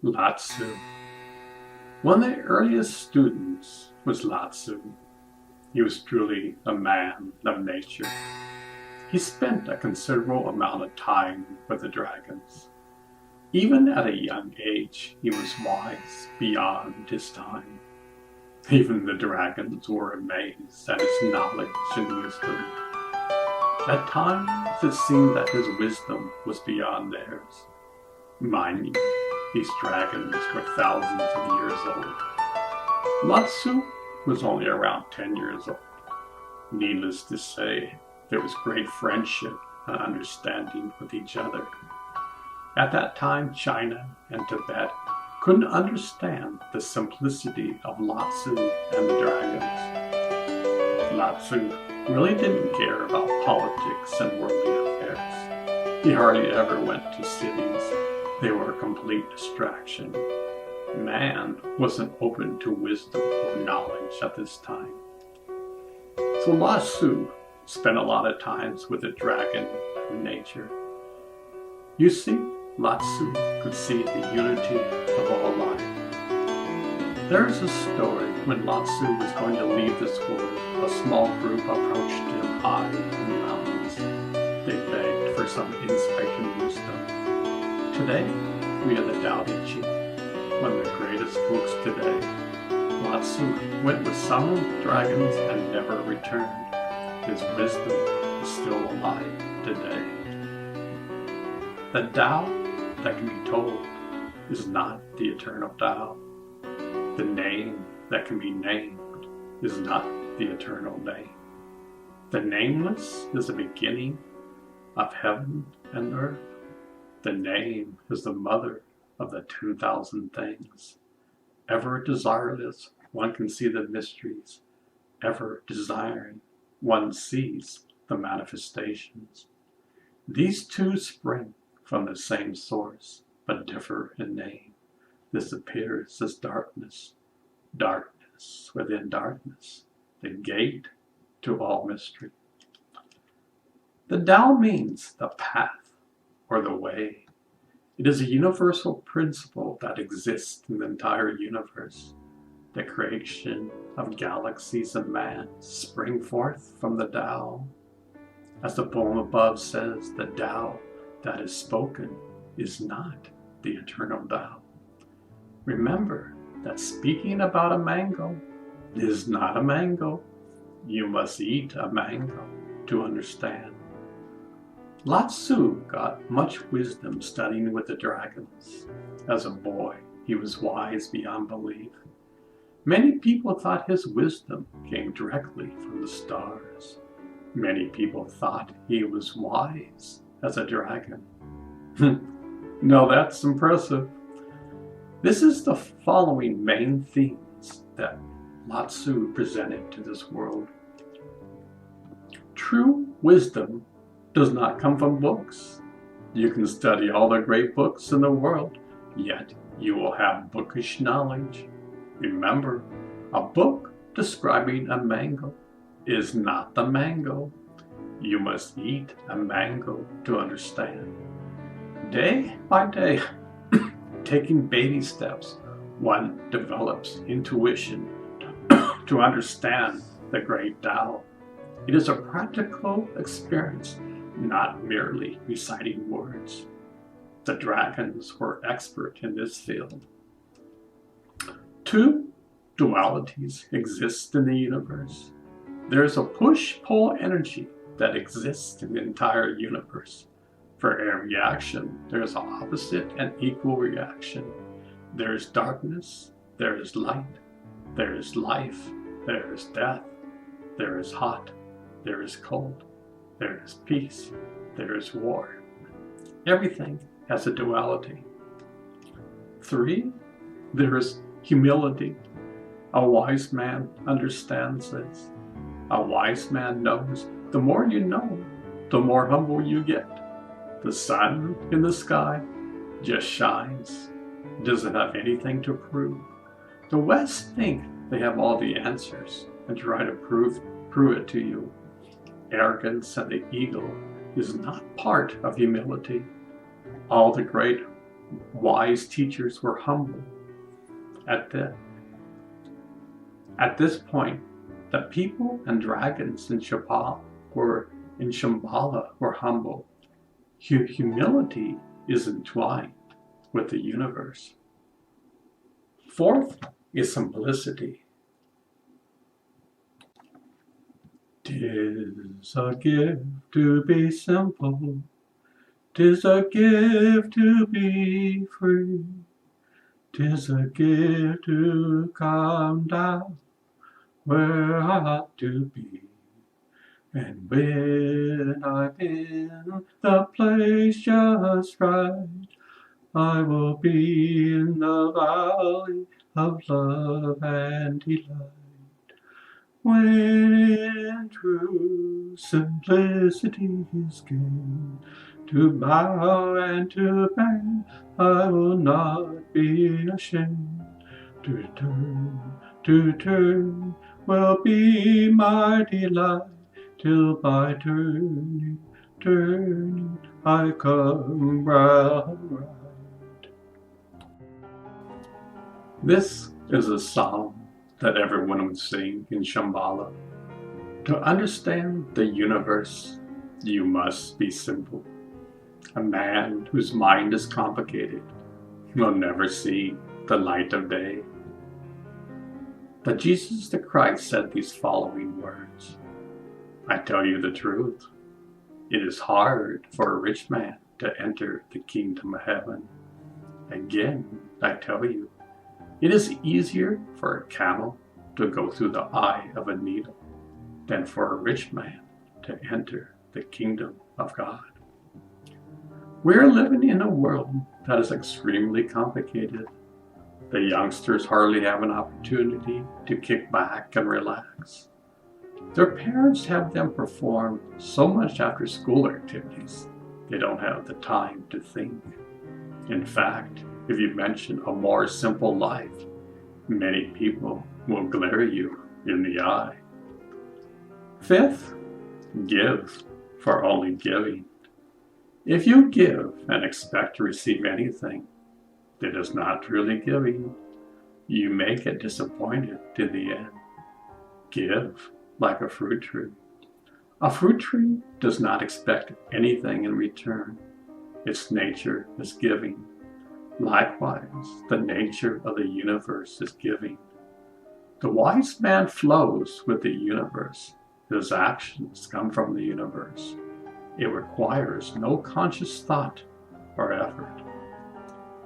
Lao Tzu. One of the earliest students was Lao Tzu. He was truly a man of nature. He spent a considerable amount of time with the dragons. Even at a young age, he was wise beyond his time. Even the dragons were amazed at his knowledge and wisdom. At times, it seemed that his wisdom was beyond theirs. Mind you, these dragons were thousands of years old. Lao Tzu was only around 10 years old. Needless to say, there was great friendship and understanding with each other. At that time, China and Tibet couldn't understand the simplicity of Lao Tzu and the dragons. Lao Tzu really didn't care about politics and worldly affairs. He hardly ever went to cities. They were a complete distraction. Man wasn't open to wisdom or knowledge at this time. So Lao Tzu spent a lot of times with the dragon in nature. You see, Lao Tzu could see the unity of all life. There is a story when Lao Tzu was going to leave this world, a small group approached him high in the mountains. They begged for some insight and wisdom. Today, we are the Tao Te Ching, one of the greatest books today. Lao Tzu went with some dragons and never returned. His wisdom is still alive today. The Tao that can be told is not the eternal Tao. The name that can be named is not the eternal name. The nameless is the beginning of heaven and earth. The name is the mother of the 10,000 things. Ever desireless, one can see the mysteries. Ever desiring, one sees the manifestations. These two spring from the same source, but differ in name. This appears as darkness, darkness within darkness, the gate to all mystery. The Tao means the path or the way. It is a universal principle that exists in the entire universe. The creation of galaxies and man spring forth from the Tao. As the poem above says, the Tao that is spoken is not the eternal Tao. Remember that speaking about a mango is not a mango. You must eat a mango to understand. Lao Tzu got much wisdom studying with the dragons. As a boy, he was wise beyond belief. Many people thought his wisdom came directly from the stars. Many people thought he was wise as a dragon. Now that's impressive. This is the following main themes that Lao Tzu presented to this world. True wisdom does not come from books. You can study all the great books in the world, yet you will have bookish knowledge. Remember, a book describing a mango is not the mango. You must eat a mango to understand. Day by day, taking baby steps, one develops intuition to understand the great Tao. It is a practical experience, not merely reciting words. The dragons were expert in this field. Two dualities exist in the universe. There is a push-pull energy that exists in the entire universe. For every action, there is an opposite and equal reaction. There is darkness, there is light, there is life, there is death, there is hot, there is cold, there is peace, there is war. Everything has a duality. 3, there is humility. A wise man understands this. A wise man knows the more you know, the more humble you get. The sun in the sky just shines. Doesn't have anything to prove. The West think they have all the answers and try to prove it to you. Arrogance and the ego is not part of humility. All the great wise teachers were humble. At this point, the people and dragons in Shambhala were humble. Humility is entwined with the universe. Fourth is simplicity. 'Tis a gift to be simple, 'tis a gift to be free, 'tis a gift to come down where I ought to be. And when I'm in the place just right, I will be in the valley of love and delight. When true simplicity is gained, to bow and to bend, I will not be ashamed. To turn will be my delight, till by turning, I come round right. This is a song that everyone would sing in Shambhala. To understand the universe, you must be simple. A man whose mind is complicated will never see the light of day. But Jesus the Christ said these following words: I tell you the truth, it is hard for a rich man to enter the kingdom of heaven. Again, I tell you, it is easier for a camel to go through the eye of a needle than for a rich man to enter the kingdom of God. We're living in a world that is extremely complicated. The youngsters hardly have an opportunity to kick back and relax. Their parents have them perform so much after school activities, they don't have the time to think. In fact, if you mention a more simple life, many people will glare you in the eye. Fifth, give for only giving. If you give and expect to receive anything, it is not really giving. You may get disappointed in the end. Give like a fruit tree. A fruit tree does not expect anything in return. Its nature is giving. Likewise, the nature of the universe is giving. The wise man flows with the universe. His actions come from the universe. It requires no conscious thought or effort.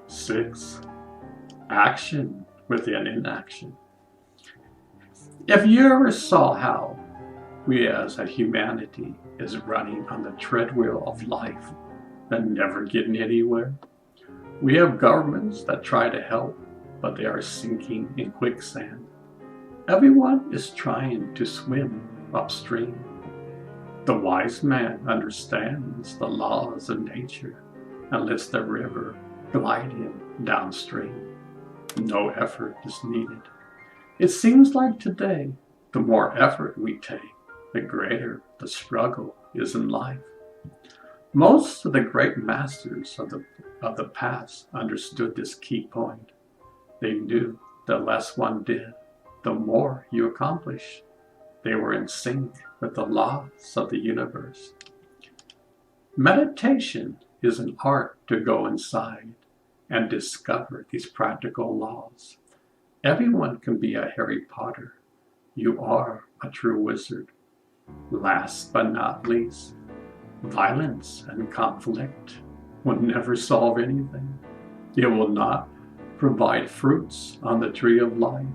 6. Action within inaction. If you ever saw how we as a humanity is running on the treadmill of life and never getting anywhere, we have governments that try to help, but they are sinking in quicksand. Everyone is trying to swim upstream. The wise man understands the laws of nature and lets the river glide him downstream. No effort is needed. It seems like today, the more effort we take, the greater the struggle is in life. Most of the great masters of the past understood this key point. They knew the less one did, the more you accomplish. They were in sync with the laws of the universe. Meditation is an art to go inside and discover these practical laws. Everyone can be a Harry Potter. You are a true wizard. Last but not least, violence and conflict will never solve anything. It will not provide fruits on the tree of life.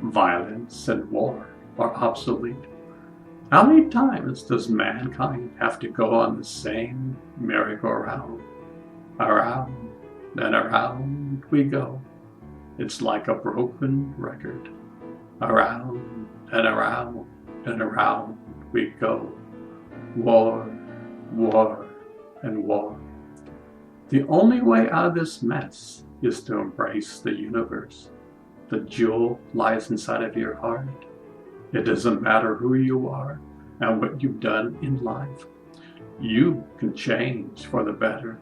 Violence and war are obsolete. How many times does mankind have to go on the same merry-go-round? Around and around we go. It's like a broken record. Around and around and around we go. War, war, and war. The only way out of this mess is to embrace the universe. The jewel lies inside of your heart. It doesn't matter who you are and what you've done in life. You can change for the better.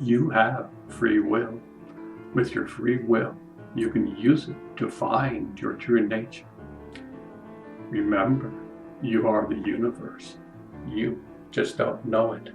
You have free will. With your free will, you can use it to find your true nature. Remember, you are the universe. You just don't know it.